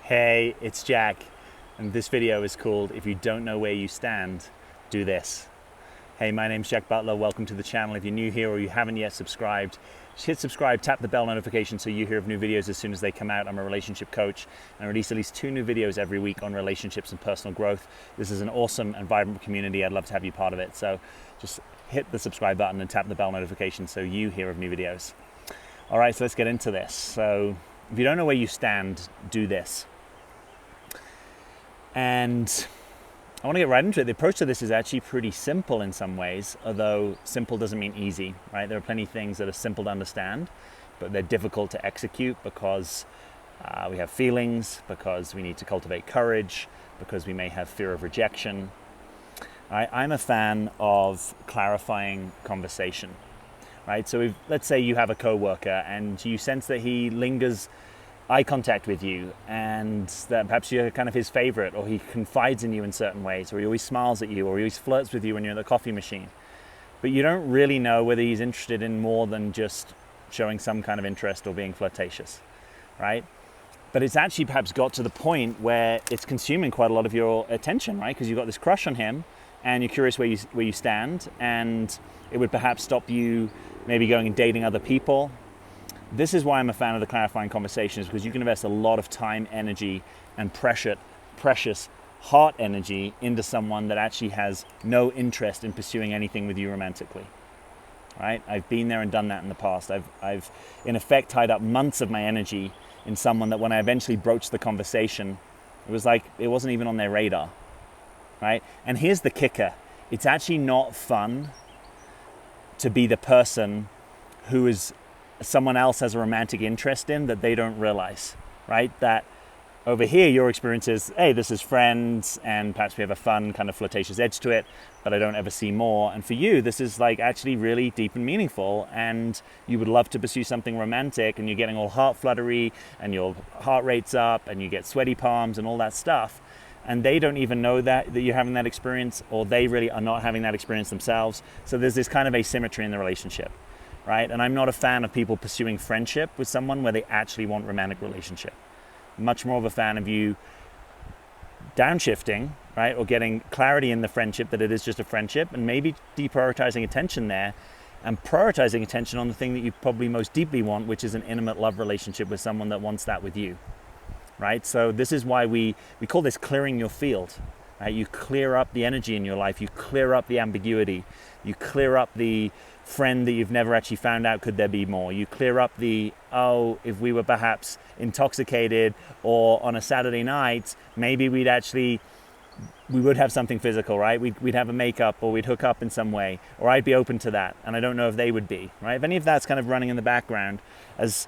Hey, it's Jack, and this video is called If You Don't Know Where You Stand, Do This. Hey, my name's Jack Butler. Welcome to the channel. If you're new here or you haven't yet subscribed, just hit subscribe, tap the bell notification so you hear of new videos as soon as they come out. I'm a relationship coach and I release at least 2 new videos every week on relationships and personal growth. This is an awesome and vibrant community. I'd love to have you part of it. So just hit the subscribe button and tap the bell notification so you hear of new videos. All right, so let's get into this. So if you don't know where you stand, do this. And I want to get right into it. The approach to this is actually pretty simple in some ways, although simple doesn't mean easy, right? There are plenty of things that are simple to understand, but they're difficult to execute because we have feelings, because we need to cultivate courage, because we may have fear of rejection. I'm a fan of clarifying conversation, right? So let's say you have a coworker and you sense that he lingers eye contact with you and that perhaps you're kind of his favorite, or he confides in you in certain ways, or he always smiles at you, or he always flirts with you when you're at the coffee machine. But you don't really know whether he's interested in more than just showing some kind of interest or being flirtatious, right? But it's actually perhaps got to the point where it's consuming quite a lot of your attention, right? Because you've got this crush on him and you're curious where you stand, and it would perhaps stop you maybe going and dating other people. This is why I'm a fan of the clarifying conversations, because you can invest a lot of time, energy, and precious heart energy into someone that actually has no interest in pursuing anything with you romantically, right? I've been there and done that in the past. I've in effect tied up months of my energy in someone that when I eventually broached the conversation, it was like it wasn't even on their radar, right? And here's the kicker. It's actually not fun to be the person who is someone else has a romantic interest in that they don't realize, right? That over here your experience is, hey, this is friends and perhaps we have a fun kind of flirtatious edge to it, but I don't ever see more. And for you, this is like actually really deep and meaningful, and you would love to pursue something romantic, and you're getting all heart fluttery and your heart rate's up and you get sweaty palms and all that stuff. And they don't even know that you're having that experience, or they really are not having that experience themselves. So there's this kind of asymmetry in the relationship, right? And I'm not a fan of people pursuing friendship with someone where they actually want romantic relationship. Much more of a fan of you downshifting, right? Or getting clarity in the friendship that it is just a friendship, and maybe deprioritizing attention there and prioritizing attention on the thing that you probably most deeply want, which is an intimate love relationship with someone that wants that with you, right? So this is why we call this clearing your field, right? You clear up the energy in your life, you clear up the ambiguity, you clear up the friend that you've never actually found out could there be more. You clear up the, oh, if we were perhaps intoxicated or on a Saturday night, maybe we would have something physical, right? We'd have a makeup, or we'd hook up in some way, or I'd be open to that, and I don't know if they would be, right? If any of that's kind of running in the background, as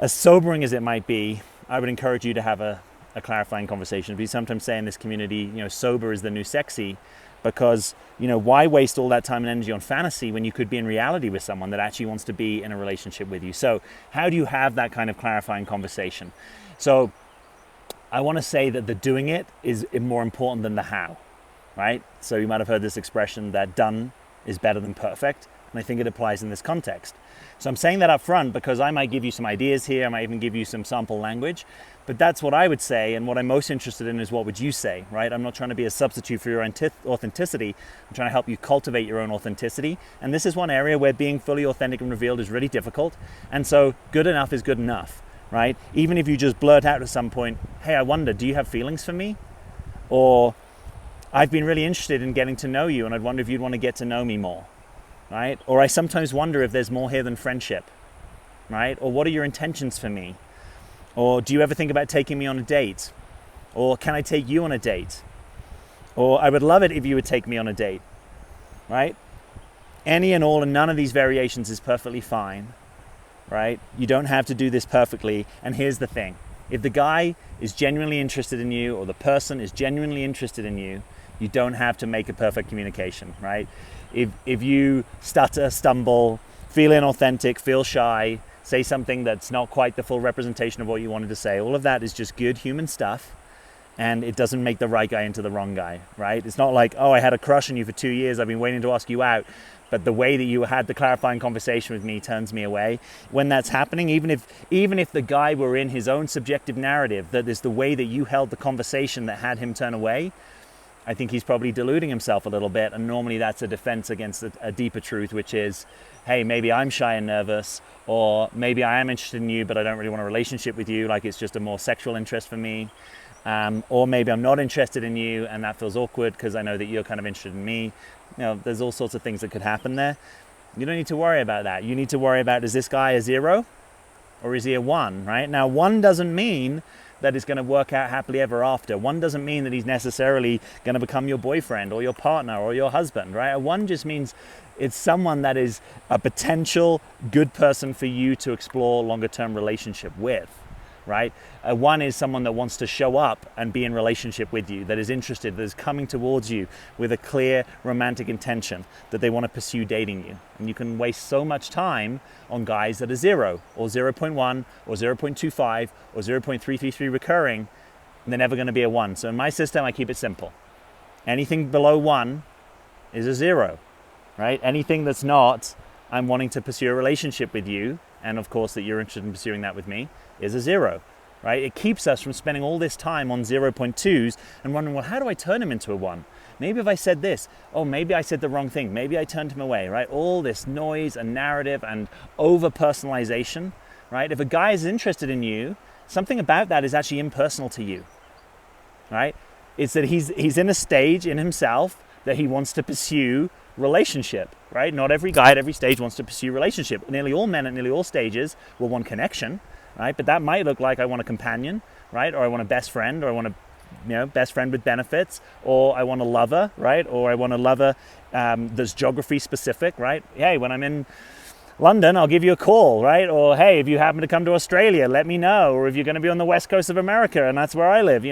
sobering as it might be, I would encourage you to have a clarifying conversation. We sometimes say in this community, sober is the new sexy, because, why waste all that time and energy on fantasy when you could be in reality with someone that actually wants to be in a relationship with you? So how do you have that kind of clarifying conversation? So I want to say that the doing it is more important than the how, right? So you might have heard this expression that done is better than perfect. And I think it applies in this context. So I'm saying that up front because I might give you some ideas here. I might even give you some sample language, but that's what I would say. And what I'm most interested in is what would you say, right? I'm not trying to be a substitute for your authenticity. I'm trying to help you cultivate your own authenticity. And this is one area where being fully authentic and revealed is really difficult. And so good enough is good enough, right? Even if you just blurt out at some point, hey, I wonder, do you have feelings for me? Or I've been really interested in getting to know you and I'd wonder if you'd want to get to know me more. Right? Or I sometimes wonder if there's more here than friendship, right? Or what are your intentions for me? Or do you ever think about taking me on a date? Or can I take you on a date? Or I would love it if you would take me on a date, right? Any and all and none of these variations is perfectly fine, right? You don't have to do this perfectly. And here's the thing. If the guy is genuinely interested in you, or the person is genuinely interested in you, you don't have to make a perfect communication, right? If you stutter, stumble, feel inauthentic, feel shy, say something that's not quite the full representation of what you wanted to say, all of that is just good human stuff. and it doesn't make the right guy into the wrong guy, right? It's not like, oh, I had a crush on you for 2 years, I've been waiting to ask you out, but the way that you had the clarifying conversation with me turns me away. When that's happening, even if the guy were in his own subjective narrative, that is the way that you held the conversation that had him turn away, I think he's probably deluding himself a little bit, and normally that's a defense against a deeper truth, which is, hey, maybe I'm shy and nervous, or maybe I am interested in you, but I don't really want a relationship with you, like it's just a more sexual interest for me. Or maybe I'm not interested in you and that feels awkward because I know that you're kind of interested in me. There's all sorts of things that could happen there. You don't need to worry about that. You need to worry about, is this guy a 0 or is he a 1, right? Now, 1 doesn't mean that it's going to work out happily ever after. 1 doesn't mean that he's necessarily going to become your boyfriend or your partner or your husband, right? A 1 just means it's someone that is a potential good person for you to explore longer term relationship with. Right? A 1 is someone that wants to show up and be in relationship with you, that is interested, that is coming towards you with a clear romantic intention, that they want to pursue dating you. And you can waste so much time on guys that are 0 or 0.1 or 0.25 or 0.333 recurring, and they're never going to be a 1. So in my system, I keep it simple. Anything below 1 is a 0, right? Anything that's not, I'm wanting to pursue a relationship with you, and of course that you're interested in pursuing that with me, is a 0, right? It keeps us from spending all this time on 0.2s and wondering, well, how do I turn him into a 1? Maybe if I said this, oh, maybe I said the wrong thing, maybe I turned him away, right? All this noise and narrative and over-personalization, right? If a guy is interested in you, something about that is actually impersonal to you, right? It's that he's in a stage in himself that he wants to pursue relationship, right? Not every guy at every stage wants to pursue relationship. Nearly all men at nearly all stages will want connection, right? But that might look like I want a companion, right? Or I want a best friend, or I want a best friend with benefits, or I want a lover, right? Or I want a lover that's geography specific, right? Hey, when I'm in London, I'll give you a call, right? Or hey, if you happen to come to Australia, let me know. Or if you're going to be on the west coast of America and that's where I live,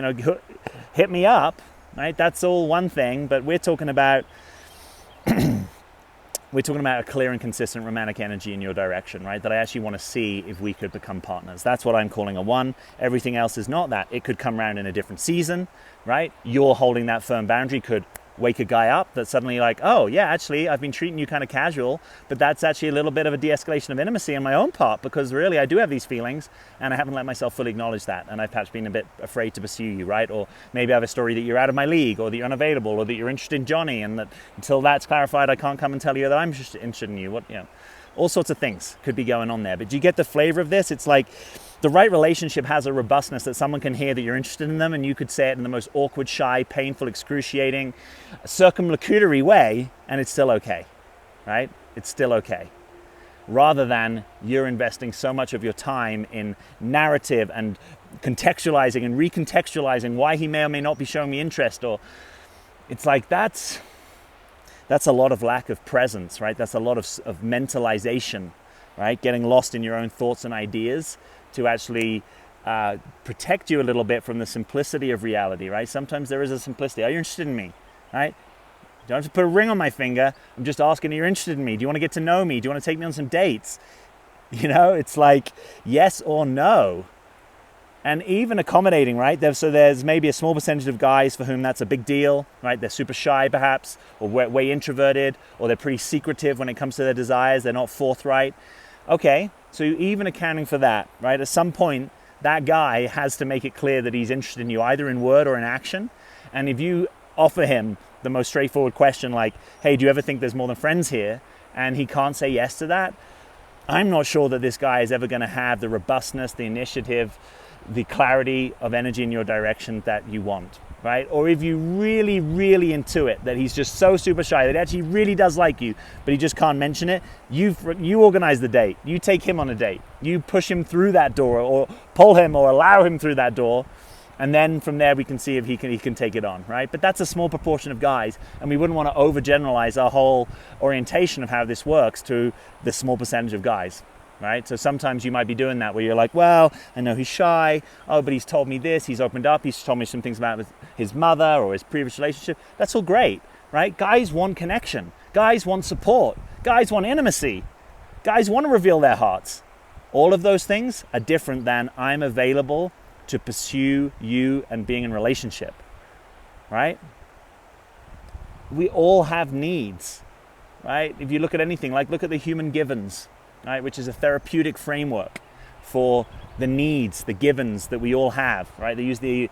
hit me up, right? That's all one thing, but we're talking about a clear and consistent romantic energy in your direction, right? That I actually want to see if we could become partners. That's what I'm calling a 1. Everything else is not that. It could come around in a different season, right? You're holding that firm boundary could wake a guy up that's suddenly like, oh yeah, actually I've been treating you kind of casual, but that's actually a little bit of a de-escalation of intimacy on my own part, because really I do have these feelings and I haven't let myself fully acknowledge that, and I've perhaps been a bit afraid to pursue you, right? Or maybe I have a story that you're out of my league, or that you're unavailable, or that you're interested in Johnny, and that until that's clarified I can't come and tell you that I'm interested in you. All sorts of things could be going on there. But do you get the flavor of this? It's like the right relationship has a robustness that someone can hear that you're interested in them, and you could say it in the most awkward, shy, painful, excruciating, circumlocutory way, and it's still okay, right? It's still okay. Rather than you're investing so much of your time in narrative and contextualizing and recontextualizing why he may or may not be showing me interest, or it's like that's a lot of lack of presence, right? That's a lot of mentalization, right? Getting lost in your own thoughts and ideas to actually protect you a little bit from the simplicity of reality, right? Sometimes there is a simplicity. Are you interested in me, right? You don't have to put a ring on my finger. I'm just asking, are you interested in me? Do you want to get to know me? Do you want to take me on some dates? It's like yes or no. And even accommodating, right? So there's maybe a small percentage of guys for whom that's a big deal, right? They're super shy perhaps, or way introverted, or they're pretty secretive when it comes to their desires. They're not forthright. Okay, so even accounting for that, right? At some point, that guy has to make it clear that he's interested in you, either in word or in action. And if you offer him the most straightforward question like, hey, do you ever think there's more than friends here? And he can't say yes to that, I'm not sure that this guy is ever going to have the robustness, the initiative, the clarity of energy in your direction that you want, right? Or if you really, really intuit that he's just so super shy that he actually really does like you, but he just can't mention it, you organize the date. You take him on a date. You push him through that door, or pull him or allow him through that door, and then from there we can see if he can take it on, right? But that's a small proportion of guys, and we wouldn't want to overgeneralize our whole orientation of how this works to the small percentage of guys. Right? So sometimes you might be doing that where you're like, well, I know he's shy. Oh, but he's told me this. He's opened up. He's told me some things about his mother or his previous relationship. That's all great, right? Guys want connection. Guys want support. Guys want intimacy. Guys want to reveal their hearts. All of those things are different than I'm available to pursue you and being in relationship, right? We all have needs, right? If you look at anything, like look at the human givens, right, which is a therapeutic framework for the needs, the givens that we all have, right? They use the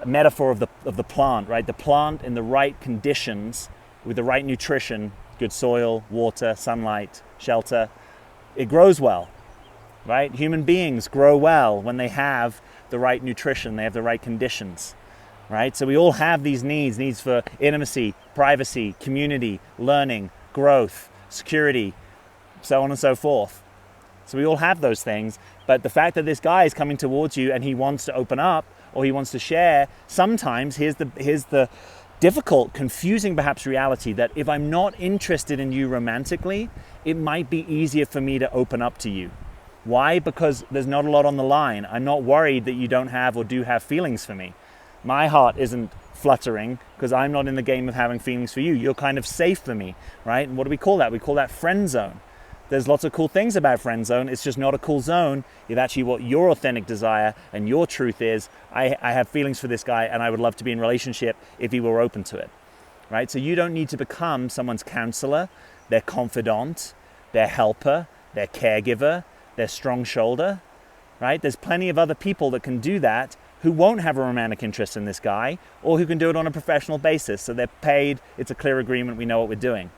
metaphor of the plant, right? The plant in the right conditions, with the right nutrition, good soil, water, sunlight, shelter, it grows well, right? Human beings grow well when they have the right nutrition, they have the right conditions, right? So we all have these needs for intimacy, privacy, community, learning, growth, security, so on and so forth. So we all have those things, but the fact that this guy is coming towards you and he wants to open up or he wants to share, sometimes here's the difficult, confusing perhaps reality that if I'm not interested in you romantically, it might be easier for me to open up to you. Why? Because there's not a lot on the line. I'm not worried that you don't have or do have feelings for me. My heart isn't fluttering because I'm not in the game of having feelings for you. You're kind of safe for me, right? And what do we call that? We call that friend zone. There's lots of cool things about friend zone. It's just not a cool zone if actually what your authentic desire and your truth is, I have feelings for this guy and I would love to be in relationship if he were open to it, right? So you don't need to become someone's counselor, their confidant, their helper, their caregiver, their strong shoulder, right? There's plenty of other people that can do that who won't have a romantic interest in this guy or who can do it on a professional basis. So they're paid, it's a clear agreement, we know what we're doing.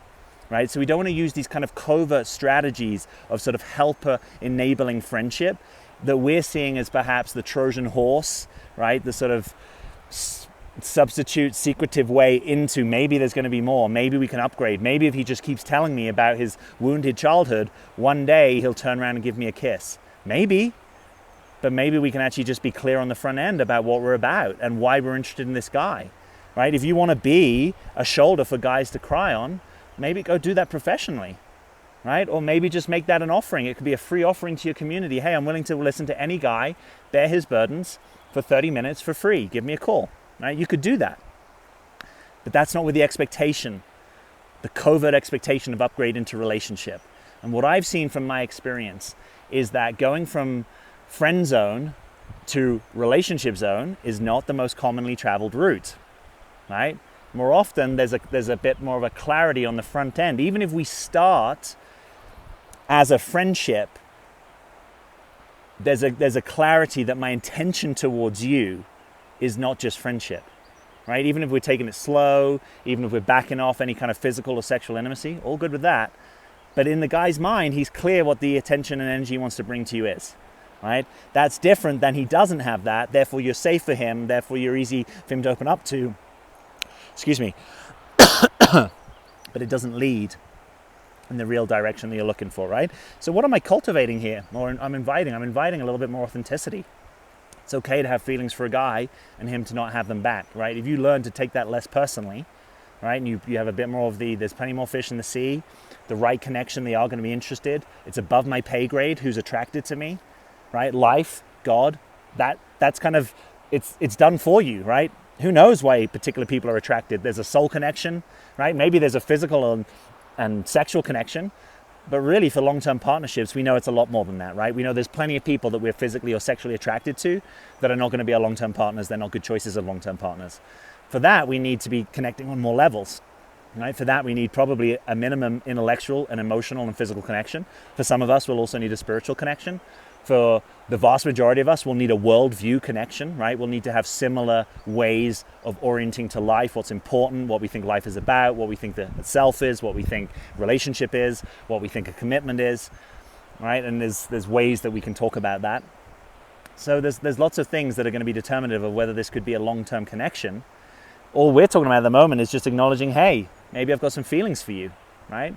Right? So we don't want to use these kind of covert strategies of sort of helper enabling friendship that we're seeing as perhaps the Trojan Horse, right? The sort of substitute secretive way into maybe there's going to be more. Maybe we can upgrade. Maybe if he just keeps telling me about his wounded childhood, one day he'll turn around and give me a kiss. Maybe, but maybe we can actually just be clear on the front end about what we're about and why we're interested in this guy, right? If you want to be a shoulder for guys to cry on, maybe go do that professionally, right? Or maybe just make that an offering. It could be a free offering to your community. Hey, I'm willing to listen to any guy, bear his burdens for 30 minutes for free. Give me a call, right? You could do that. But that's not with the expectation, the covert expectation of upgrade into relationship. And what I've seen from my experience is that going from friend zone to relationship zone is not the most commonly traveled route, right? More often, there's a bit more of a clarity on the front end. Even if we start as a friendship, there's a clarity that my intention towards you is not just friendship, right? Even if we're taking it slow, even if we're backing off any kind of physical or sexual intimacy, all good with that. But in the guy's mind, he's clear what the attention and energy he wants to bring to you is, right? That's different than he doesn't have that. Therefore, you're safe for him. Therefore, you're easy for him to open up to. Excuse me, but it doesn't lead in the real direction that you're looking for, right? So what am I cultivating here? Or I'm inviting a little bit more authenticity. It's okay to have feelings for a guy and him to not have them back, right? If you learn to take that less personally, right, and you have a bit more of there's plenty more fish in the sea, the right connection, they are going to be interested. It's above my pay grade, who's attracted to me, right? Life, God, that's kind of, it's done for you, right? Who knows why particular people are attracted? There's a soul connection, right? Maybe there's a physical and sexual connection, but really for long-term partnerships, we know it's a lot more than that, right? We know there's plenty of people that we're physically or sexually attracted to that are not going to be our long-term partners. They're not good choices of long-term partners. For that, we need to be connecting on more levels, right? For that, we need probably a minimum intellectual and emotional and physical connection. For some of us, we'll also need a spiritual connection. For the vast majority of us, we'll need a worldview connection, right? We'll need to have similar ways of orienting to life, what's important, what we think life is about, what we think the self is, what we think relationship is, what we think a commitment is, right? And there's ways that we can talk about that. So there's lots of things that are going to be determinative of whether this could be a long-term connection. All we're talking about at the moment is just acknowledging, hey, maybe I've got some feelings for you, right?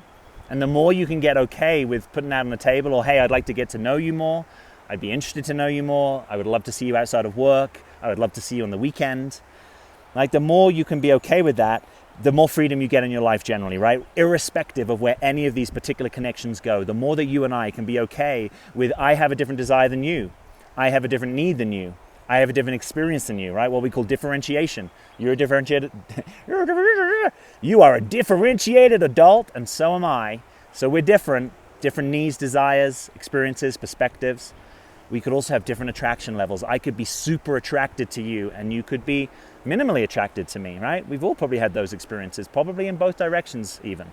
And the more you can get okay with putting that on the table, or hey, I'd like to get to know you more, I'd be interested to know you more, I would love to see you outside of work, I would love to see you on the weekend. Like the more you can be okay with that, the more freedom you get in your life generally, right? Irrespective of where any of these particular connections go, the more that you and I can be okay with, I have a different desire than you, I have a different need than you, I have a different experience than you, right? What we call differentiation. You are a differentiated adult, and so am I. So we're different needs, desires, experiences, perspectives. we could also have different attraction levels. I could be super attracted to you and you could be minimally attracted to me, right? We've all probably had those experiences, probably in both directions even.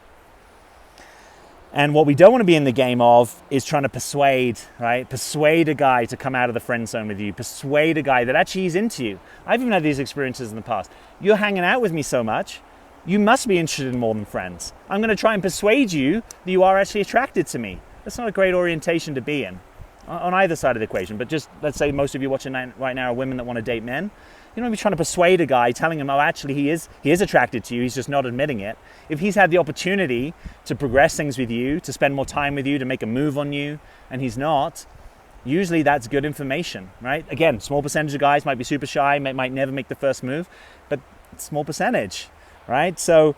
And what we don't want to be in the game of is trying to persuade, right? Persuade a guy to come out of the friend zone with you. Persuade a guy that actually he's into you. I've even had these experiences in the past. You're hanging out with me so much, you must be interested in more than friends. I'm going to try and persuade you that you are actually attracted to me. That's not a great orientation to be in on either side of the equation. But just let's say most of you watching right now are women that want to date men. You don't be trying to persuade a guy, telling him, oh, actually he is attracted to you, he's just not admitting it. If he's had the opportunity to progress things with you, to spend more time with you, to make a move on you, and he's not, usually that's good information, right? Again, small percentage of guys might be super shy, might never make the first move, but small percentage, right? So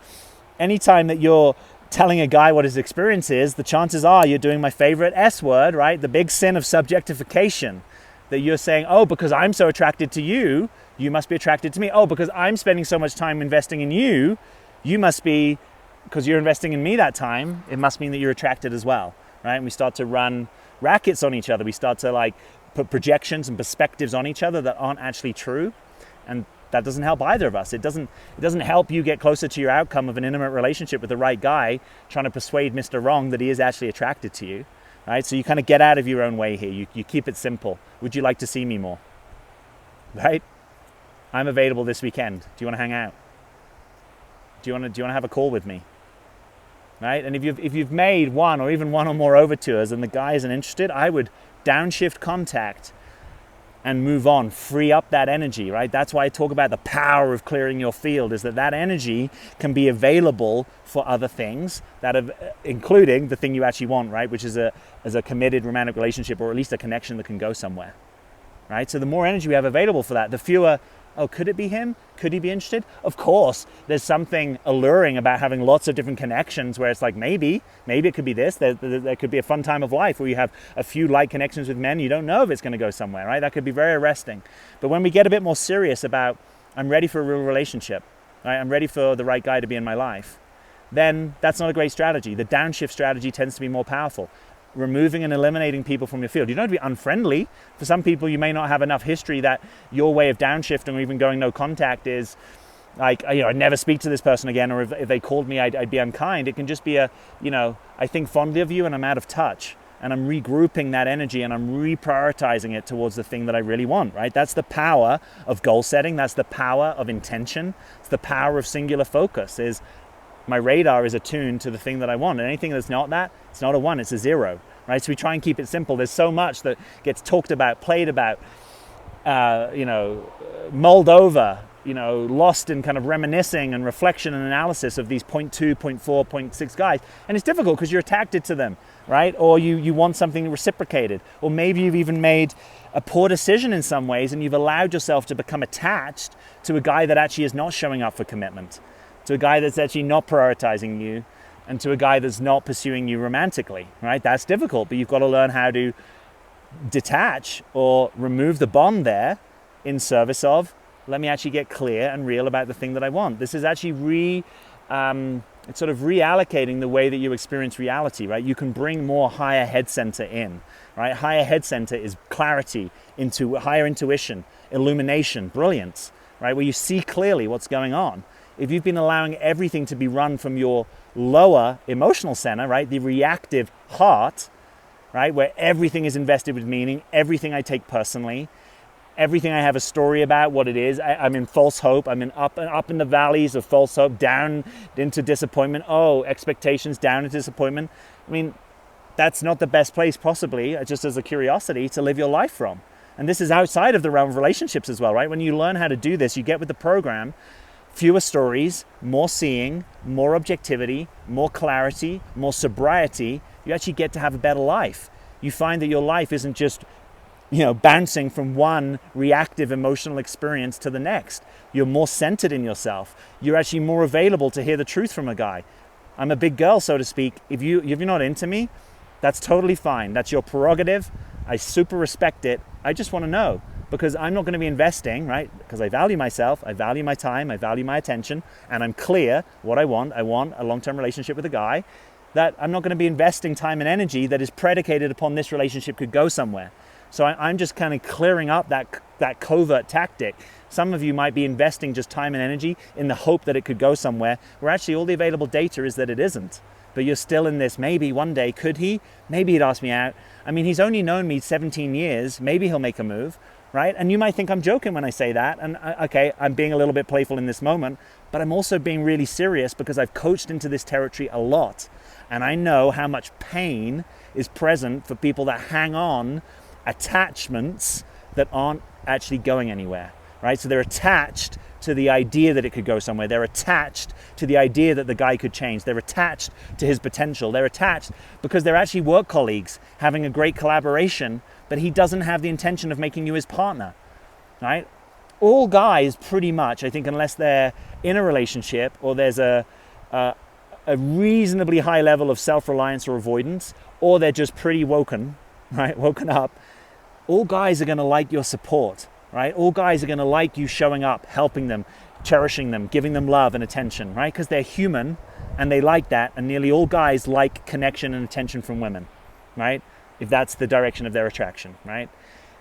anytime that you're telling a guy what his experience is, the chances are you're doing my favorite S word, right? The big sin of subjectification. That you're saying, oh, because I'm so attracted to you, you must be attracted to me. Oh, because I'm spending so much time investing in you, you must be, because you're investing in me that time, it must mean that you're attracted as well, right? And we start to run rackets on each other. We start to like put projections and perspectives on each other that aren't actually true. And that doesn't help either of us. It doesn't help you get closer to your outcome of an intimate relationship with the right guy, trying to persuade Mr. Wrong that he is actually attracted to you. Right? So you kind of get out of your own way here. You keep it simple. Would you like to see me more? Right? I'm available this weekend. Do you want to hang out? Do you want to have a call with me? Right? And if you've made one or even one or more overtures and the guy isn't interested, I would downshift contact and move on, free up that energy, right? That's why I talk about the power of clearing your field, is that energy can be available for other things, including the thing you actually want, right? Which is a committed romantic relationship, or at least a connection that can go somewhere, right? So the more energy we have available for that, the fewer, oh, could it be him? Could he be interested? Of course, there's something alluring about having lots of different connections where it's like, maybe it could be this. There could be a fun time of life where you have a few light connections with men. You don't know if it's going to go somewhere, right? That could be very arresting. But when we get a bit more serious about, I'm ready for a real relationship, right? I'm ready for the right guy to be in my life, then that's not a great strategy. The downshift strategy tends to be more powerful. Removing and eliminating people from your field. You don't have to be unfriendly. For some people, you may not have enough history that your way of downshifting or even going no contact is like, I'd never speak to this person again, or if they called me, I'd be unkind. It can just be I think fondly of you and I'm out of touch. And I'm regrouping that energy and I'm reprioritizing it towards the thing that I really want, right? That's the power of goal setting. That's the power of intention. It's the power of singular focus. Is my radar is attuned to the thing that I want. And anything that's not that, it's not a 1, it's a 0, right? So we try and keep it simple. There's so much that gets talked about, played about, mulled over, lost in kind of reminiscing and reflection and analysis of these 0.2, 0.4, 0.6 guys. And it's difficult because you're attracted to them, right? Or you want something reciprocated. Or maybe you've even made a poor decision in some ways and you've allowed yourself to become attached to a guy that actually is not showing up for commitment, to a guy that's actually not prioritizing you, and to a guy that's not pursuing you romantically, right? That's difficult, but you've got to learn how to detach or remove the bond there in service of, let me actually get clear and real about the thing that I want. This is actually it's sort of reallocating the way that you experience reality, right? You can bring more higher head center in, right? Higher head center is clarity, into higher intuition, illumination, brilliance, right? Where you see clearly what's going on. If you've been allowing everything to be run from your lower emotional center, right, the reactive heart, right, where everything is invested with meaning, everything I take personally, everything I have a story about, what it is, I'm in false hope, I'm in up in the valleys of false hope, down into disappointment, expectations, down into disappointment. I mean, that's not the best place possibly, just as a curiosity, to live your life from. And this is outside of the realm of relationships as well, right? When you learn how to do this, you get with the program, fewer stories, more seeing, more objectivity, more clarity, more sobriety. You actually get to have a better life. You find that your life isn't just, bouncing from one reactive emotional experience to the next. You're more centered in yourself. You're actually more available to hear the truth from a guy. I'm a big girl, so to speak. If you're not into me, that's totally fine. That's your prerogative. I super respect it. I just want to know. Because I'm not going to be investing, right? Because I value myself, I value my time, I value my attention, and I'm clear what I want. I want a long-term relationship with a guy, that I'm not going to be investing time and energy that is predicated upon this relationship could go somewhere. So I'm just kind of clearing up that covert tactic. Some of you might be investing just time and energy in the hope that it could go somewhere, where actually all the available data is that it isn't. But you're still in this, maybe one day, could he? Maybe he'd ask me out. I mean, he's only known me 17 years. Maybe he'll make a move, right? And you might think I'm joking when I say that. And okay, I'm being a little bit playful in this moment, but I'm also being really serious because I've coached into this territory a lot. And I know how much pain is present for people that hang on attachments that aren't actually going anywhere, right? So they're attached to the idea that it could go somewhere. They're attached to the idea that the guy could change. They're attached to his potential. They're attached because they're actually work colleagues having a great collaboration, but he doesn't have the intention of making you his partner, right? All guys pretty much, I think, unless they're in a relationship or there's a reasonably high level of self-reliance or avoidance, or they're just pretty woken, right? Woken up. All guys are going to like your support, right? All guys are going to like you showing up, helping them, cherishing them, giving them love and attention, right? Because they're human and they like that. And nearly all guys like connection and attention from women, right? If that's the direction of their attraction, right?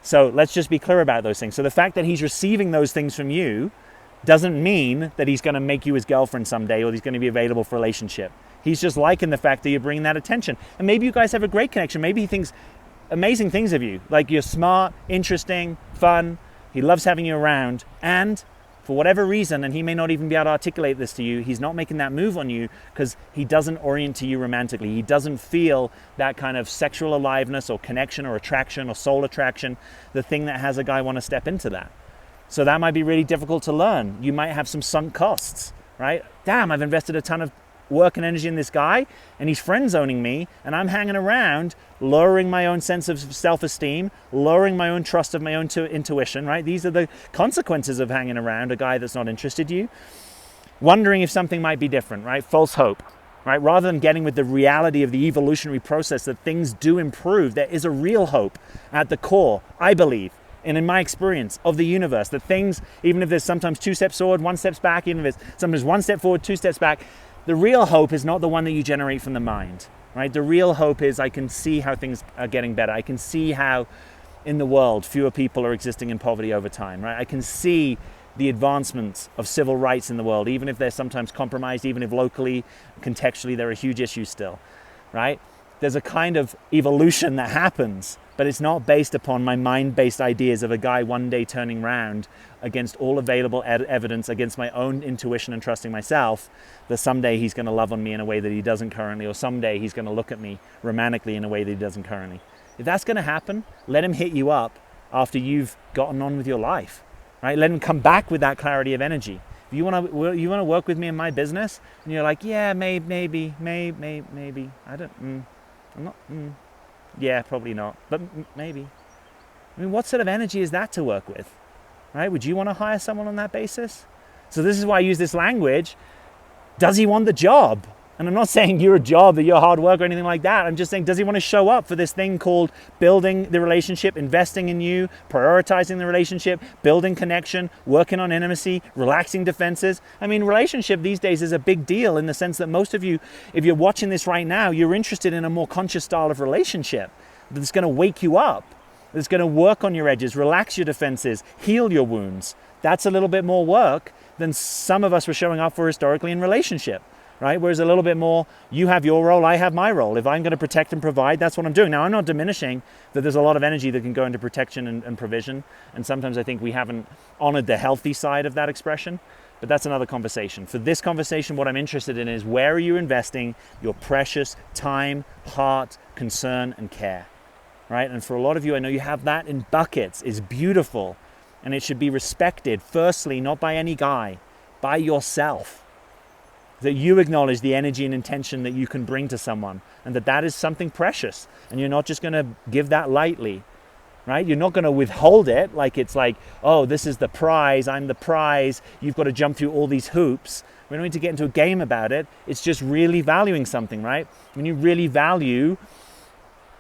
So let's just be clear about those things. So the fact that he's receiving those things from you doesn't mean that he's going to make you his girlfriend someday or he's going to be available for a relationship. He's just liking the fact that you're bringing that attention. And maybe you guys have a great connection. Maybe he thinks amazing things of you. Like you're smart, interesting, fun. He loves having you around. And for whatever reason, and he may not even be able to articulate this to you, he's not making that move on you because he doesn't orient to you romantically. He doesn't feel that kind of sexual aliveness or connection or attraction or soul attraction, the thing that has a guy want to step into that. So that might be really difficult to learn. You might have some sunk costs, right? Damn, I've invested a ton of work and energy in this guy and he's friend zoning me and I'm hanging around, lowering my own sense of self-esteem, lowering my own trust of my own intuition, right? These are the consequences of hanging around a guy that's not interested in you. Wondering if something might be different, right? False hope, right? Rather than getting with the reality of the evolutionary process that things do improve, there is a real hope at the core, I believe, and in my experience of the universe, that things, even if there's sometimes 2 steps forward, 1 step back, even if it's sometimes 1 step forward, 2 steps back, the real hope is not the one that you generate from the mind, right? The real hope is I can see how things are getting better. I can see how in the world fewer people are existing in poverty over time, right? I can see the advancements of civil rights in the world, even if they're sometimes compromised, even if locally, contextually, there are huge issues still, right? There's a kind of evolution that happens, but it's not based upon my mind-based ideas of a guy one day turning around against all available evidence, against my own intuition and trusting myself, that someday he's going to love on me in a way that he doesn't currently, or someday he's going to look at me romantically in a way that he doesn't currently. If that's going to happen, let him hit you up after you've gotten on with your life, right? Let him come back with that clarity of energy. If you want to work with me in my business, and you're like, yeah, maybe, I don't, I'm not, yeah, probably not, but maybe. I mean, what sort of energy is that to work with, right? Would you want to hire someone on that basis? So this is why I use this language. Does he want the job? And I'm not saying you're a job, that you're hard work or anything like that. I'm just saying, does he want to show up for this thing called building the relationship, investing in you, prioritizing the relationship, building connection, working on intimacy, relaxing defenses? I mean, relationship these days is a big deal in the sense that most of you, if you're watching this right now, you're interested in a more conscious style of relationship that's going to wake you up, that's going to work on your edges, relax your defenses, heal your wounds. That's a little bit more work than some of us were showing up for historically in relationship. Right? Whereas a little bit more, you have your role, I have my role. If I'm going to protect and provide, that's what I'm doing. Now, I'm not diminishing that there's a lot of energy that can go into protection and provision. And sometimes I think we haven't honored the healthy side of that expression. But that's another conversation. For this conversation, what I'm interested in is where are you investing your precious time, heart, concern, and care? Right? And for a lot of you, I know you have that in buckets. It's beautiful. And it should be respected, firstly, not by any guy, by yourself. That you acknowledge the energy and intention that you can bring to someone, and that is something precious, and you're not just going to give that lightly, right? You're not going to withhold it like it's like, oh, this is the prize, I'm the prize, you've got to jump through all these hoops. We don't need to get into a game about it. It's just really valuing something, right? When you really value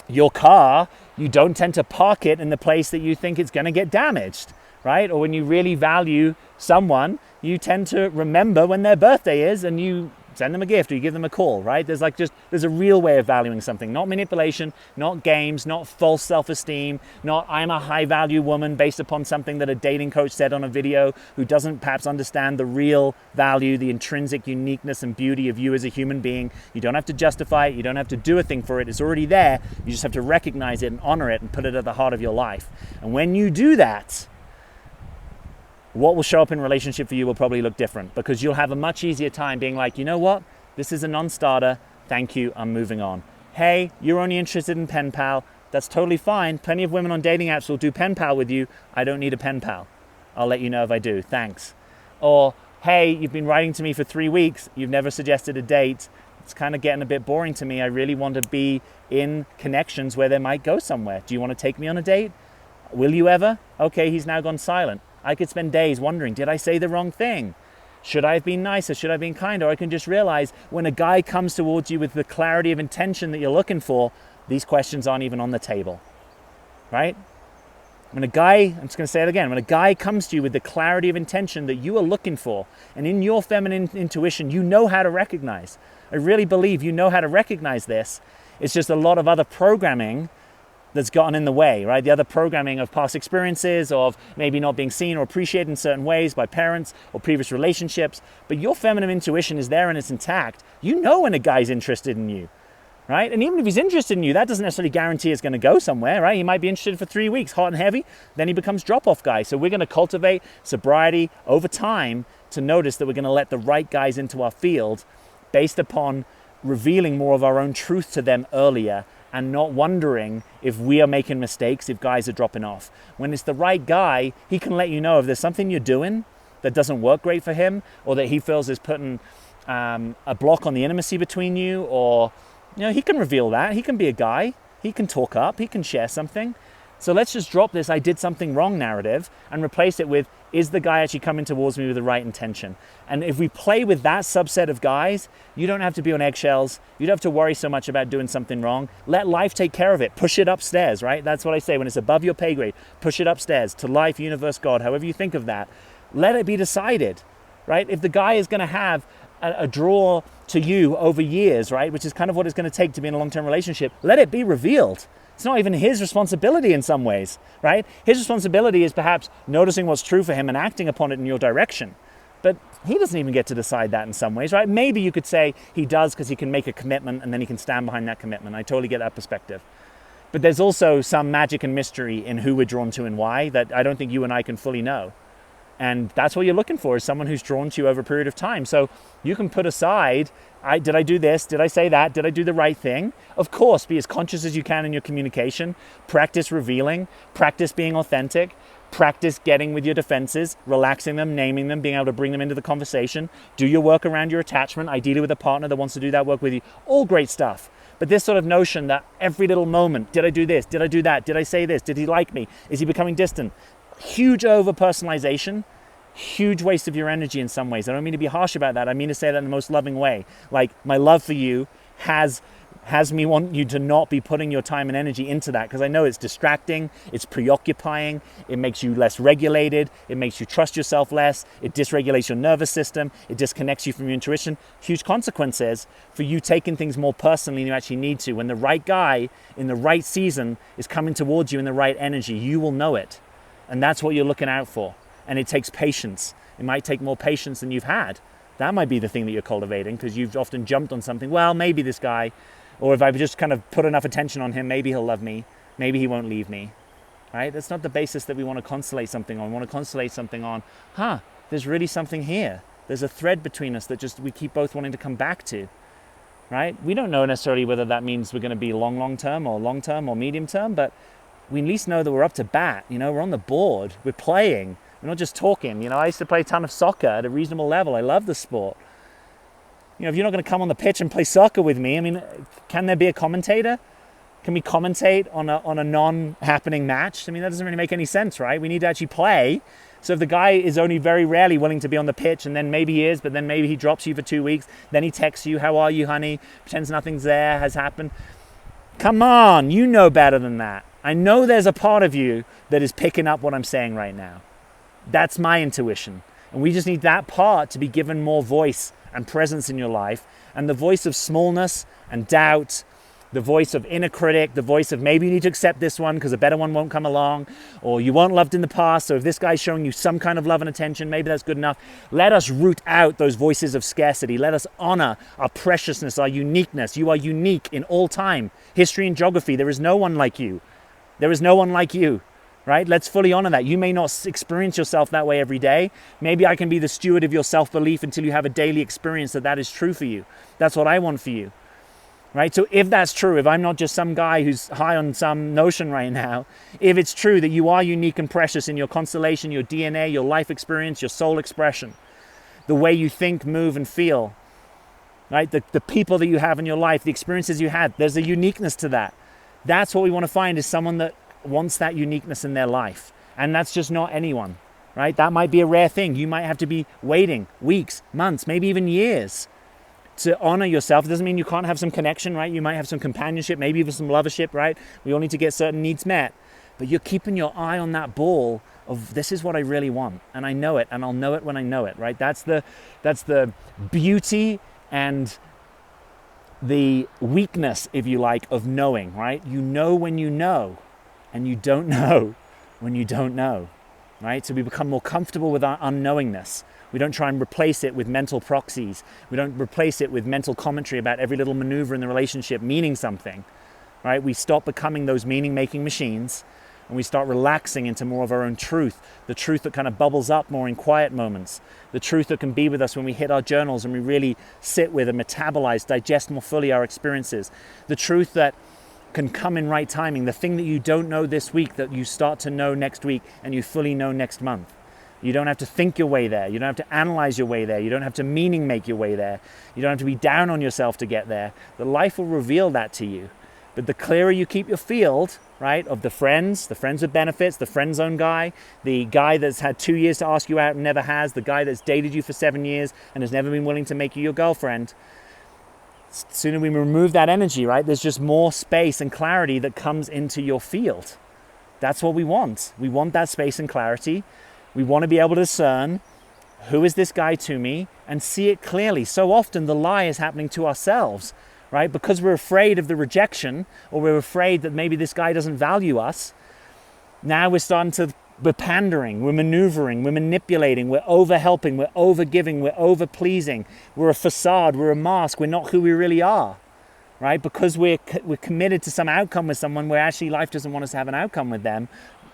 your car, you don't tend to park it in the place that you think it's going to get damaged, right? Or when you really value someone, you tend to remember when their birthday is and you send them a gift or you give them a call, right? There's a real way of valuing something, not manipulation, not games, not false self-esteem, not I'm a high value woman based upon something that a dating coach said on a video who doesn't perhaps understand the real value, the intrinsic uniqueness and beauty of you as a human being. You don't have to justify it. You don't have to do a thing for it. It's already there. You just have to recognize it and honor it and put it at the heart of your life. And when you do that, what will show up in relationship for you will probably look different, because you'll have a much easier time being like, you know what? This is a non-starter. Thank you. I'm moving on. Hey, you're only interested in pen pal. That's totally fine. Plenty of women on dating apps will do pen pal with you. I don't need a pen pal. I'll let you know if I do. Thanks. Or, hey, you've been writing to me for 3 weeks. You've never suggested a date. It's kind of getting a bit boring to me. I really want to be in connections where they might go somewhere. Do you want to take me on a date? Will you ever? Okay, he's now gone silent. I could spend days wondering, did I say the wrong thing? Should I have been nicer? Should I have been kinder? I can just realize when a guy comes towards you with the clarity of intention that you're looking for, these questions aren't even on the table, right? When a guy, I'm just going to say it again, when a guy comes to you with the clarity of intention that you are looking for, and in your feminine intuition, you know how to recognize. I really believe you know how to recognize this. It's just a lot of other programming that's gotten in the way, right? The other programming of past experiences, of maybe not being seen or appreciated in certain ways by parents or previous relationships. But your feminine intuition is there and it's intact. You know when a guy's interested in you, right? And even if he's interested in you, that doesn't necessarily guarantee it's going to go somewhere, right? He might be interested for 3 weeks, hot and heavy, then he becomes drop-off guy. So we're going to cultivate sobriety over time to notice that we're going to let the right guys into our field based upon revealing more of our own truth to them earlier, and not wondering if we are making mistakes, if guys are dropping off. When it's the right guy, he can let you know if there's something you're doing that doesn't work great for him, or that he feels is putting a block on the intimacy between you, or he can reveal that. He can be a guy. He can talk up. He can share something. So let's just drop this I did something wrong narrative and replace it with, is the guy actually coming towards me with the right intention? And if we play with that subset of guys, you don't have to be on eggshells. You don't have to worry so much about doing something wrong. Let life take care of it. Push it upstairs, right? That's what I say. When it's above your pay grade, push it upstairs to life, universe, God, however you think of that. Let it be decided, right? If the guy is going to have a draw to you over years, right, which is kind of what it's going to take to be in a long-term relationship, let it be revealed. It's not even his responsibility in some ways, right? His responsibility is perhaps noticing what's true for him and acting upon it in your direction. But he doesn't even get to decide that in some ways, right? Maybe you could say he does because he can make a commitment and then he can stand behind that commitment. I totally get that perspective. But there's also some magic and mystery in who we're drawn to and why that I don't think you and I can fully know. And that's what you're looking for, is someone who's drawn to you over a period of time. So you can put aside, did I do this? Did I say that? Did I do the right thing? Of course, be as conscious as you can in your communication. Practice revealing. Practice being authentic. Practice getting with your defenses, relaxing them, naming them, being able to bring them into the conversation. Do your work around your attachment, ideally with a partner that wants to do that work with you. All great stuff. But this sort of notion that every little moment, did I do this? Did I do that? Did I say this? Did he like me? Is he becoming distant? Huge over-personalization, huge waste of your energy in some ways. I don't mean to be harsh about that. I mean to say that in the most loving way. Like, my love for you has me want you to not be putting your time and energy into that, because I know it's distracting, it's preoccupying, it makes you less regulated, it makes you trust yourself less, it dysregulates your nervous system, it disconnects you from your intuition. Huge consequences for you taking things more personally than you actually need to. When the right guy in the right season is coming towards you in the right energy, you will know it. And that's what you're looking out for. And it takes patience. It might take more patience than you've had. That might be the thing that you're cultivating, because you've often jumped on something. Well, maybe this guy, or if I've just kind of put enough attention on him, maybe he'll love me. Maybe he won't leave me, right? That's not the basis that we want to constellate something on. We want to constellate something on, there's really something here. There's a thread between us that just we keep both wanting to come back to, right? We don't know necessarily whether that means we're going to be long-term or medium-term, but we at least know that we're up to bat. We're on the board, we're playing, we're not just talking. I used to play a ton of soccer at a reasonable level. I love the sport. If you're not going to come on the pitch and play soccer with me, can there be a commentator? Can we commentate on a non-happening match? That doesn't really make any sense, right? We need to actually play. So if the guy is only very rarely willing to be on the pitch, and then maybe he is, but then maybe he drops you for 2 weeks, then he texts you, how are you, honey? Pretends nothing's there, has happened. Come on, you know better than that. I know there's a part of you that is picking up what I'm saying right now. That's my intuition. And we just need that part to be given more voice and presence in your life, and the voice of smallness and doubt, the voice of inner critic, the voice of maybe you need to accept this one because a better one won't come along, or you weren't loved in the past, so if this guy's showing you some kind of love and attention, maybe that's good enough. Let us root out those voices of scarcity. Let us honor our preciousness, our uniqueness. You are unique in all time. History and geography, there is no one like you. There is no one like you, right? Let's fully honor that. You may not experience yourself that way every day. Maybe I can be the steward of your self-belief until you have a daily experience that is true for you. That's what I want for you. Right? So if that's true, if I'm not just some guy who's high on some notion right now, if it's true that you are unique and precious in your constellation, your DNA, your life experience, your soul expression, the way you think, move, and feel, right? The people that you have in your life, the experiences you had, there's a uniqueness to that. That's what we want to find, is someone that wants that uniqueness in their life. And that's just not anyone, right? That might be a rare thing. You might have to be waiting weeks, months, maybe even years to honor yourself. It doesn't mean you can't have some connection, right? You might have some companionship, maybe even some lovership, right? We all need to get certain needs met. But you're keeping your eye on that ball of, this is what I really want, and I know it, and I'll know it when I know it, right? That's the beauty and the weakness, if you like, of knowing, right? You know when you know, and you don't know when you don't know, right? So we become more comfortable with our unknowingness. We don't try and replace it with mental proxies. We don't replace it with mental commentary about every little maneuver in the relationship meaning something, right? We stop becoming those meaning-making machines, and we start relaxing into more of our own truth, the truth that kind of bubbles up more in quiet moments, the truth that can be with us when we hit our journals and we really sit with and metabolize, digest more fully our experiences, the truth that can come in right timing, the thing that you don't know this week that you start to know next week and you fully know next month. You don't have to think your way there. You don't have to analyze your way there. You don't have to meaning make your way there. You don't have to be down on yourself to get there. The life will reveal that to you. But the clearer you keep your field, right, of the friends with benefits, the friend zone guy, the guy that's had 2 years to ask you out and never has, the guy that's dated you for 7 years and has never been willing to make you your girlfriend, the sooner we remove that energy, right, there's just more space and clarity that comes into your field. That's what we want. We want that space and clarity. We want to be able to discern, who is this guy to me, and see it clearly. So often the lie is happening to ourselves, right? Because we're afraid of the rejection, or we're afraid that maybe this guy doesn't value us. Now we're pandering, we're maneuvering, we're manipulating, we're over-helping, we're over-giving, we're over-pleasing. We're a facade, we're a mask, we're not who we really are, right? Because we're committed to some outcome with someone where actually life doesn't want us to have an outcome with them.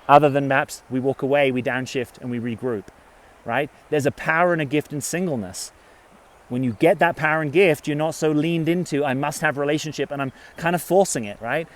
Other than perhaps we walk away, we downshift, and we regroup, right? There's a power and a gift in singleness. When you get that power and gift, you're not so leaned into, I must have a relationship, and I'm kind of forcing it, right?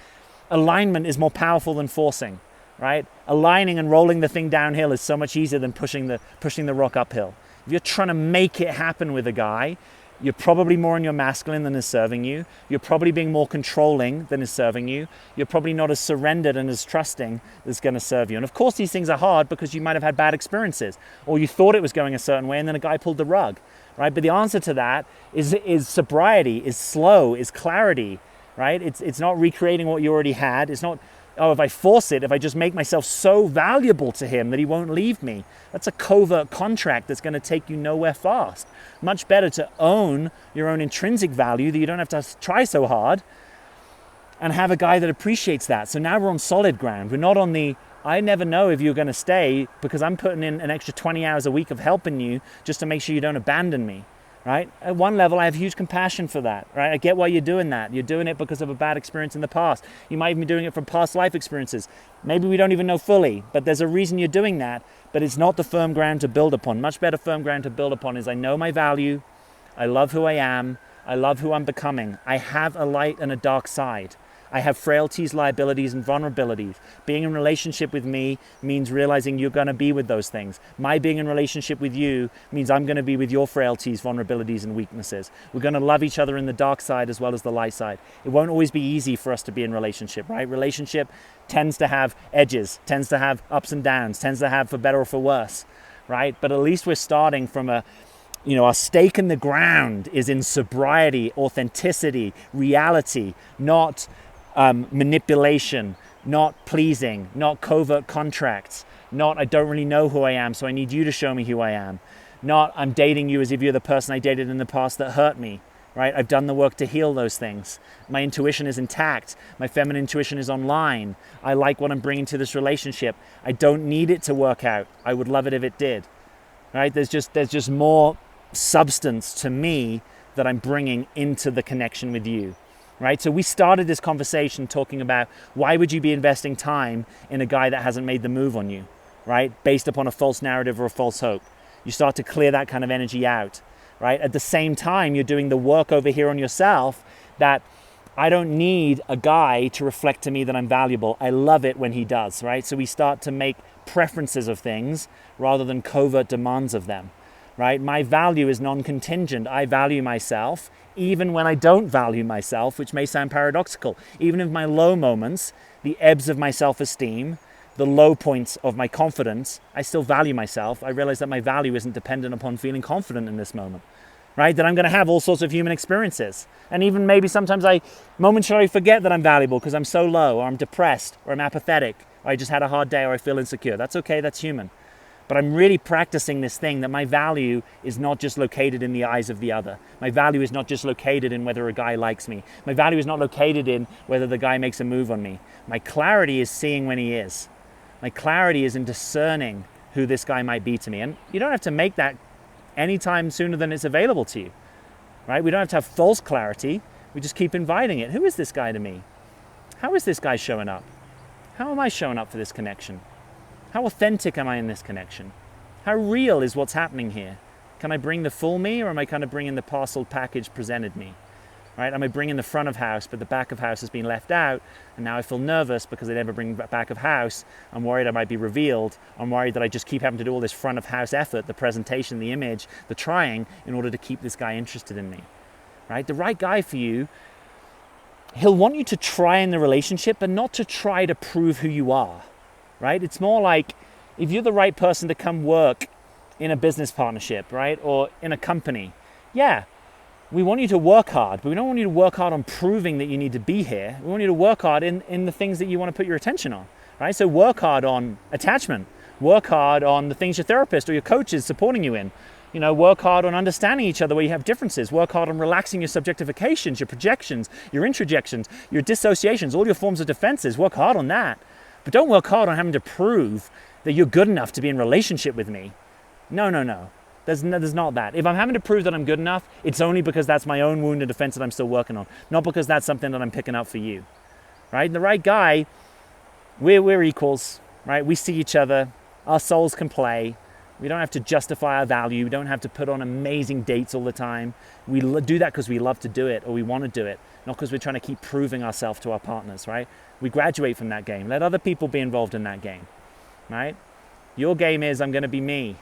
Alignment is more powerful than forcing, right? Aligning and rolling the thing downhill is so much easier than pushing the rock uphill. If you're trying to make it happen with a guy, you're probably more in your masculine than is serving you. You're probably being more controlling than is serving you. You're probably not as surrendered and as trusting that's going to serve you. And of course, these things are hard because you might have had bad experiences, or you thought it was going a certain way and then a guy pulled the rug, right? But the answer to that is sobriety, is slow, is clarity, right? It's not recreating what you already had. It's not, oh, if I force it, if I just make myself so valuable to him that he won't leave me. That's a covert contract that's going to take you nowhere fast. Much better to own your own intrinsic value, that you don't have to try so hard, and have a guy that appreciates that. So now we're on solid ground. We're not on the, I never know if you're going to stay because I'm putting in an extra 20 hours a week of helping you just to make sure you don't abandon me. Right? At one level, I have huge compassion for that, right? I get why you're doing that. You're doing it because of a bad experience in the past. You might even be doing it from past life experiences. Maybe we don't even know fully, but there's a reason you're doing that, but it's not the firm ground to build upon. Much better firm ground to build upon is, I know my value, I love who I am, I love who I'm becoming. I have a light and a dark side. I have frailties, liabilities, and vulnerabilities. Being in relationship with me means realizing you're going to be with those things. My being in relationship with you means I'm going to be with your frailties, vulnerabilities, and weaknesses. We're going to love each other in the dark side as well as the light side. It won't always be easy for us to be in relationship, right? Relationship tends to have edges, tends to have ups and downs, tends to have for better or for worse, right? But at least we're starting from our stake in the ground is in sobriety, authenticity, reality, not manipulation, not pleasing, not covert contracts, Not, I don't really know who I am, so I need you to show me who I am. Not, I'm dating you as if you're the person I dated in the past that hurt me, right? I've done the work to heal those things. My intuition is intact. My feminine intuition is online. I like what I'm bringing to this relationship. I don't need it to work out. I would love it if it did, right? There's just more substance to me that I'm bringing into the connection with you, right? So we started this conversation talking about why would you be investing time in a guy that hasn't made the move on you, right? Based upon a false narrative or a false hope. You start to clear that kind of energy out, right? At the same time, you're doing the work over here on yourself that I don't need a guy to reflect to me that I'm valuable. I love it when he does, right? So we start to make preferences of things rather than covert demands of them, right? My value is non-contingent. I value myself even when I don't value myself, which may sound paradoxical. Even in my low moments, the ebbs of my self-esteem, the low points of my confidence, I still value myself. I realize that my value isn't dependent upon feeling confident in this moment, right? That I'm going to have all sorts of human experiences. And even maybe sometimes I momentarily forget that I'm valuable because I'm so low, or I'm depressed, or I'm apathetic, or I just had a hard day, or I feel insecure. That's okay, that's human. But I'm really practicing this thing that my value is not just located in the eyes of the other. My value is not just located in whether a guy likes me. My value is not located in whether the guy makes a move on me. My clarity is seeing when he is. My clarity is in discerning who this guy might be to me. And you don't have to make that anytime sooner than it's available to you, right? We don't have to have false clarity. We just keep inviting it. Who is this guy to me? How is this guy showing up? How am I showing up for this connection? How authentic am I in this connection? How real is what's happening here? Can I bring the full me, or am I kind of bringing the parceled package presented me? Right? Am I bringing the front of house, but the back of house has been left out, and now I feel nervous because I never bring back of house. I'm worried I might be revealed. I'm worried that I just keep having to do all this front of house effort, the presentation, the image, the trying, in order to keep this guy interested in me. Right? The right guy for you, he'll want you to try in the relationship, but not to try to prove who you are. Right? It's more like if you're the right person to come work in a business partnership, right? Or in a company. Yeah, we want you to work hard, but we don't want you to work hard on proving that you need to be here. We want you to work hard in the things that you want to put your attention on, right? So work hard on attachment. Work hard on the things your therapist or your coach is supporting you in. You know, work hard on understanding each other where you have differences. Work hard on relaxing your subjectifications, your projections, your introjections, your dissociations, all your forms of defenses. Work hard on that. But don't work hard on having to prove that you're good enough to be in relationship with me. No. There's not that. If I'm having to prove that I'm good enough, it's only because that's my own wound and defense that I'm still working on, not because that's something that I'm picking up for you, right? The right guy, we're equals, right? We see each other. Our souls can play. We don't have to justify our value. We don't have to put on amazing dates all the time. We do that because we love to do it, or we want to do it, not because we're trying to keep proving ourselves to our partners, right? We graduate from that game. Let other people be involved in that game, right? Your game is, I'm going to be me.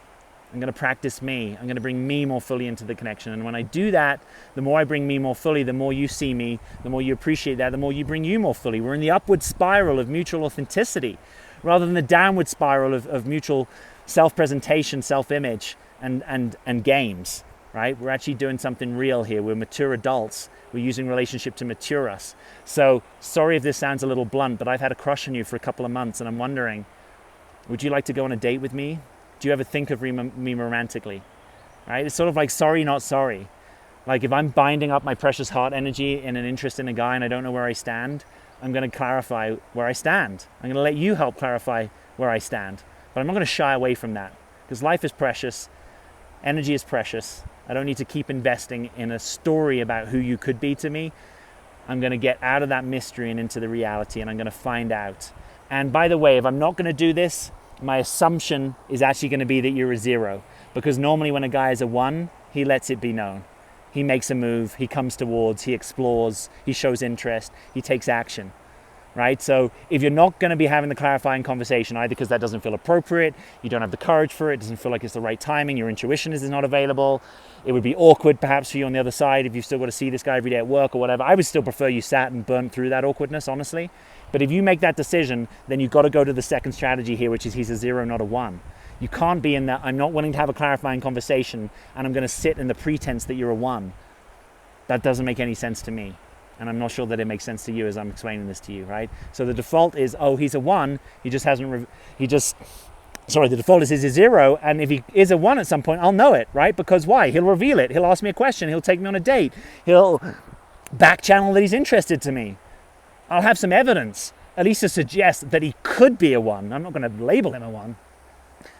I'm going to practice me. I'm going to bring me more fully into the connection. And when I do that, the more I bring me more fully, the more you see me, the more you appreciate that, the more you bring you more fully. We're in the upward spiral of mutual authenticity rather than the downward spiral of mutual self-presentation, self-image, and games, right? We're actually doing something real here. We're mature adults. We're using relationship to mature us. So sorry if this sounds a little blunt, but I've had a crush on you for a couple of months, and I'm wondering, would you like to go on a date with me? Do you ever think of me romantically? Right? It's sort of like sorry, not sorry. Like if I'm binding up my precious heart energy in an interest in a guy and I don't know where I stand, I'm going to clarify where I stand. I'm going to let you help clarify where I stand. But I'm not going to shy away from that because life is precious. Energy is precious. I don't need to keep investing in a story about who you could be to me. I'm going to get out of that mystery and into the reality, and I'm going to find out. And by the way, if I'm not going to do this, my assumption is actually going to be that you're a 0, because normally when a guy is a 1, he lets it be known. He makes a move, he comes towards, he explores, he shows interest, he takes action, right? So if you're not going to be having the clarifying conversation, either because that doesn't feel appropriate, you don't have the courage for it, doesn't feel like it's the right timing, your intuition is not available, it would be awkward perhaps for you on the other side if you've still got to see this guy every day at work or whatever. I would still prefer you sat and burnt through that awkwardness, honestly. But if you make that decision, then you've got to go to the second strategy here, which is he's a 0, not a 1. You can't be in that, I'm not willing to have a clarifying conversation and I'm going to sit in the pretense that you're a 1. That doesn't make any sense to me. And I'm not sure that it makes sense to you as I'm explaining this to you, right? So the default is, oh, he's a 1, he just hasn't, sorry, the default is a 0, and if he is a 1 at some point, I'll know it, right? Because why? He'll reveal it. He'll ask me a question. He'll take me on a date. He'll back channel that he's interested to me. I'll have some evidence, at least to suggest that he could be a 1. I'm not going to label him a 1.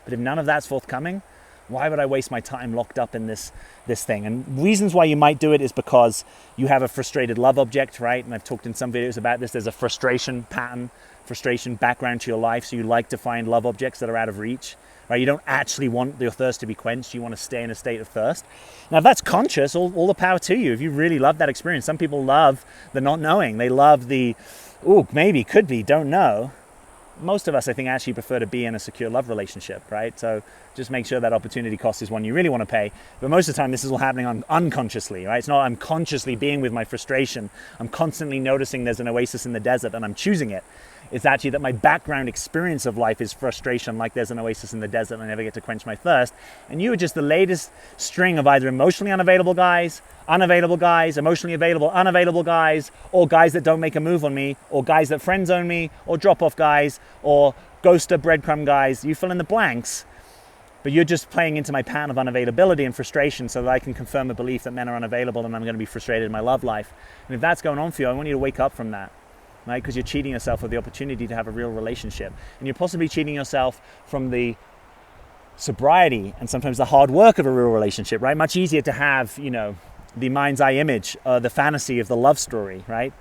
But if none of that's forthcoming, why would I waste my time locked up in this thing? And reasons why you might do it is because you have a frustrated love object, right? And I've talked in some videos about this. There's a frustration pattern, frustration background to your life. So you like to find love objects that are out of reach, right? You don't actually want your thirst to be quenched. You want to stay in a state of thirst. Now, if that's conscious, all the power to you. If you really love that experience, some people love the not knowing. They love the, ooh, maybe, could be, don't know. Most of us, I think, actually prefer to be in a secure love relationship, right? So just make sure that opportunity cost is one you really want to pay. But most of the time, this is all happening unconsciously, right? It's not I'm consciously being with my frustration. I'm constantly noticing there's an oasis in the desert and I'm choosing it. It's actually that my background experience of life is frustration, like there's an oasis in the desert and I never get to quench my thirst. And you are just the latest string of either emotionally unavailable guys, emotionally available, unavailable guys, or guys that don't make a move on me, or guys that friend zone me, or drop off guys, or ghoster breadcrumb guys. You fill in the blanks, but you're just playing into my pattern of unavailability and frustration so that I can confirm a belief that men are unavailable and I'm going to be frustrated in my love life. And if that's going on for you, I want you to wake up from that. Right? Because you're cheating yourself of the opportunity to have a real relationship. And you're possibly cheating yourself from the sobriety and sometimes the hard work of a real relationship, right? Much easier to have, the mind's eye image, the fantasy of the love story, right?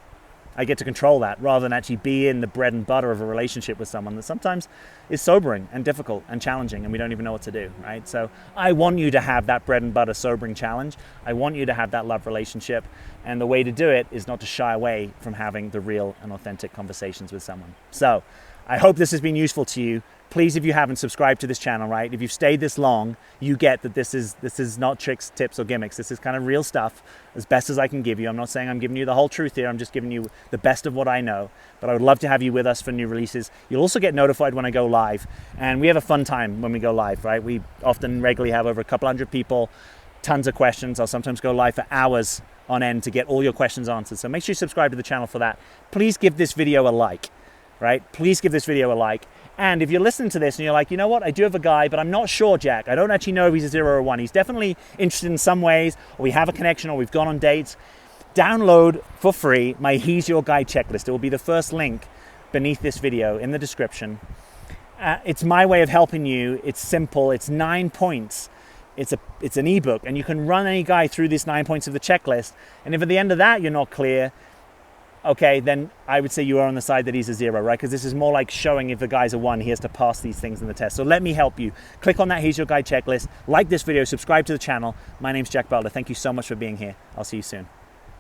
I get to control that rather than actually be in the bread and butter of a relationship with someone that sometimes is sobering and difficult and challenging and we don't even know what to do, right? So I want you to have that bread and butter sobering challenge. I want you to have that love relationship. And the way to do it is not to shy away from having the real and authentic conversations with someone. So I hope this has been useful to you. Please, if you haven't, subscribed to this channel, right? If you've stayed this long, you get that this is not tricks, tips, or gimmicks. This is kind of real stuff as best as I can give you. I'm not saying I'm giving you the whole truth here. I'm just giving you the best of what I know. But I would love to have you with us for new releases. You'll also get notified when I go live. And we have a fun time when we go live, right? We often regularly have over a couple hundred people, tons of questions. I'll sometimes go live for hours on end to get all your questions answered. So make sure you subscribe to the channel for that. Please give this video a like, right? Please give this video a like. And if you're listening to this and you're like, you know what, I do have a guy, but I'm not sure, Jack. I don't actually know if he's a 0 or a 1. He's definitely interested in some ways, or we have a connection, or we've gone on dates. Download for free my He's Your Guy checklist. It will be the first link beneath this video in the description. It's my way of helping you. It's simple. It's 9 points. It's an ebook, and you can run any guy through these 9 points of the checklist. And if at the end of that you're not clear, okay, then I would say you are on the side that he's a 0, right? Because this is more like showing if the guy's a 1, he has to pass these things in the test. So let me help you. Click on that He's Your Guy checklist, like this video, subscribe to the channel. My name's Jack Butler. Thank you so much for being here. I'll see you soon.